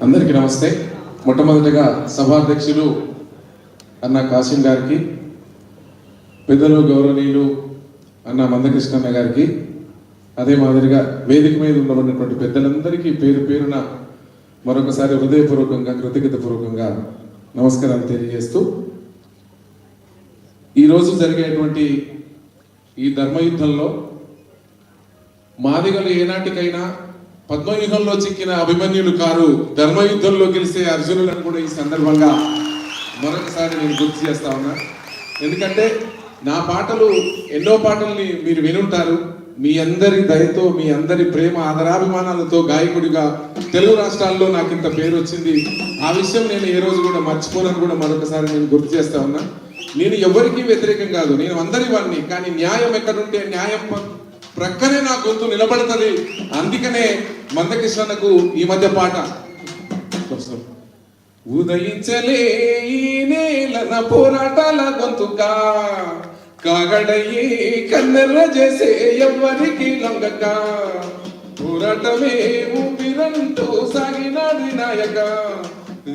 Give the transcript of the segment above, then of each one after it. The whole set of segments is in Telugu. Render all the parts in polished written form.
అందరికీ నమస్తే. మొట్టమొదటిగా సభాధ్యక్షులు అన్న కాసిం గారికి, పెద్దలు గౌరవనీయులు అన్న మందకృష్ణన్న గారికి, అదే మాదిరిగా వేదిక మీద ఉండబడినటువంటి పెద్దలందరికీ పేరు పేరున మరొకసారి హృదయపూర్వకంగా కృతజ్ఞతాపూర్వకంగా నమస్కారాలు తెలియజేస్తూ, ఈరోజు జరిగేటువంటి ఈ ధర్మయుద్ధంలో మాదిగలు ఏనాటికైనా పద్మవ్యూహంలో చిక్కిన అభిమన్యులు కారు, ధర్మయుద్ధంలో గెలిచే అర్జునులను కూడా ఈ సందర్భంగా మరొకసారి నేను గుర్తు చేస్తా ఉన్నా. ఎందుకంటే నా పాటలు ఎన్నో పాటల్ని మీరు వినుంటారు. మీ అందరి దయతో, మీ అందరి ప్రేమ ఆదరాభిమానాలతో గాయకుడిగా తెలుగు రాష్ట్రాల్లో నాకు ఇంత పేరు వచ్చింది. ఆ విషయం నేను ఏ రోజు కూడా మర్చిపోనని కూడా మరొకసారి నేను గుర్తు చేస్తా ఉన్నా. నేను ఎవరికీ వ్యతిరేకం కాదు, నేను అందరి వాడిని. కానీ న్యాయం ఎక్కడుంటే న్యాయం ప్రక్కనే నా గొంతు నిలబడుతుంది. అందుకనే మందకృష్ణకు ఈ మధ్య పాట ఉదయించలే ఈ నేలన పోరాటాల గొంతుగా కాగడయ్యి కన్నెర్ర చేసే ఎవ్వరికి లొంగక పోరాటమే ఊపిరంటూ సాగినాడు నాయక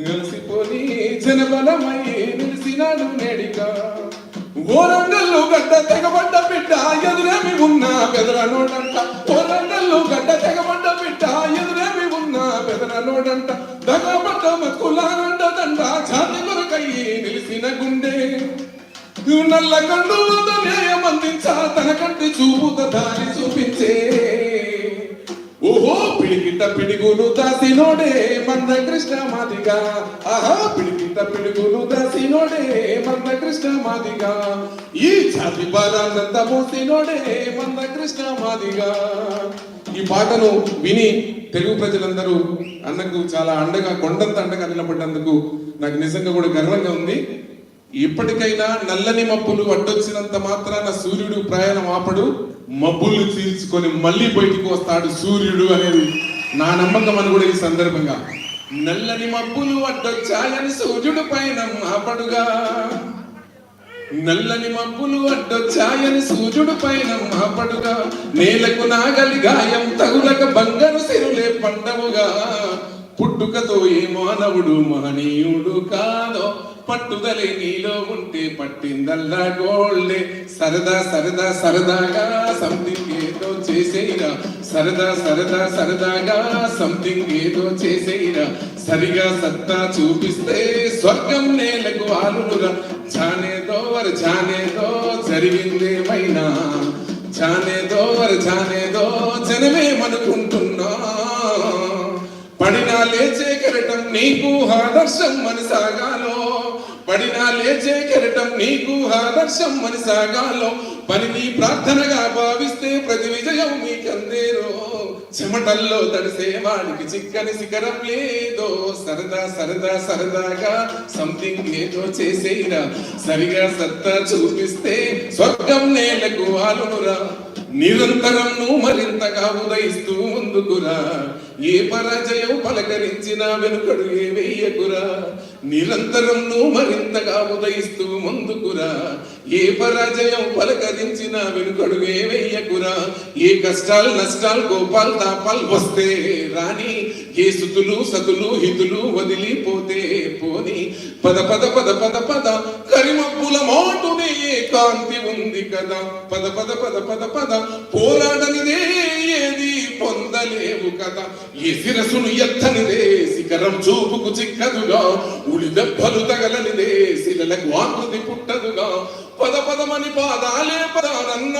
కలిసిపోని జనబలమై నిలిసినాడు నేడిగా ఓరంగల్లు గడ్డ తెగబడ్డ బిడ్డ ఎదురేమి ఉన్నా బెదరనోడంట ఓరంగల్లు గడ్డ తెగబడ్డ బిడ్డ ఎదురేమి ఉన్నా బెదరనోడంట దగబడ్డ మక్కులానంటదంట ఛాతి కొరకయ్యి నిలిసిన గుండె నల్ల కండు న్యాయం అందించా తన కంటి చూపుత దారి చూపించే ఓహో పిడికిట పిడుగులు దాసినోడే మందకృష్ణ మాదిగా ఆహా పిడికిట పిడుగులు దాసినోడే మందకృష్ణ మాదిగా ఈ జాతి భారాన్నంత మోసినోడే మందకృష్ణ మాదిగా. ఈ పాటను విని తెలుగు ప్రజలందరూ అన్నకు చాలా అండగా, కొండంత అండగా నిలబడ్డందుకు నాకు నిజంగా కూడా గర్వంగా ఉంది. ఇప్పటికైనా నల్లని మబ్బులు అడ్డొచ్చినంత మాత్రాన సూర్యుడు ప్రయాణం ఆపడు, మబ్బుల్ని చీల్చుకొని మళ్ళీ బయటికి వస్తాడు సూర్యుడు అనేది నా నమ్మకం అని కూడా ఈ సందర్భంగా. నల్లని మబ్బులు అడ్డొచ్చాయని సూర్యుడు పైన ఆపడుగా, నల్లని మబ్బులు అడ్డొచ్చాయని సూర్యుడు పైన ఆపడుగా, నేలకు నాగలి గాయం తగులక బంగారు సిరులే పండవుగా, పుట్టుకతో ఏ మానవుడు మహనీయుడు కాదో పట్టుదలే నీలో ఉంటే పట్టిందల్లా గోల్డే సరదా సరదా సరదాగా సంథింగ్ ఏదో చేసేయిరా సరదా సరదా సరదాగా సంథింగ్ ఏదో చేసేయిరా సరిగా సత్తా చూపిస్తే స్వర్గం నేలకు ఆలునురా జానేదో జరిగిందేమైనా జానేదో జనమేమనుకుంటున్నా పడినా లేచే కెరటం నీకు ఆదర్శం మనసాగాలో పడినా లేచే కెరటం నీకు ఆదర్శం మనసాగాలో పనిని ప్రార్థనగా భావిస్తే ప్రతి విజయం మీకందేరో చెమటల్లో తడిసే వాడికి చిక్కని శిఖరం లేదో సరదా సరదా సరదాగా సంథింగ్ ఏదో చేసేయిరా సరిగా సత్తా చూపిస్తే స్వర్గం నేలకు ఆలునురా నిరంతరం నువ్వు మరింతగా ఉదయిస్తూ ముందుకురా ఏ పరాజయం పలకరించినా వెనుకడు ఏ వెయ్యకురా నిరంతరం నువ్వు మరింతగా ఉదయిస్తూ ముందుకురా ఏ పరాజయం పలకరించినా వెనుకడు ఏ వెయ్యకురా ఏ కష్టాలు నష్టాలు కోపాలు తాపాలు వస్తే రాని ఏ సుతులు సతులు హితులు వదిలిపోతే పోని పద పద పద పద పద కరిమప్పుల మోటునే కాంతి ఉంది కదా పద పద పద పద పద పోరాడనిదే ఏది పొందలేవు కదా ఏ శిరసును ఎత్తనిదే శిఖరం చూపుకు చిక్కదుగా ఉడి దెబ్బలు తగలనిదే శిలలకు ఆకృతి పుట్టదుగా పద పదమని పాదాలే పదానన్న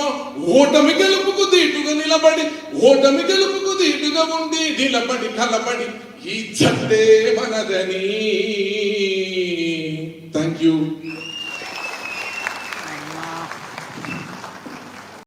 ఓటమి గెలుపుకు దీటుగా నిలబడి ఓటమి గెలుపుకు దీటుగా ఉండి నిలబడి కలబడి ఈ జట్టే మనదని. Thank you.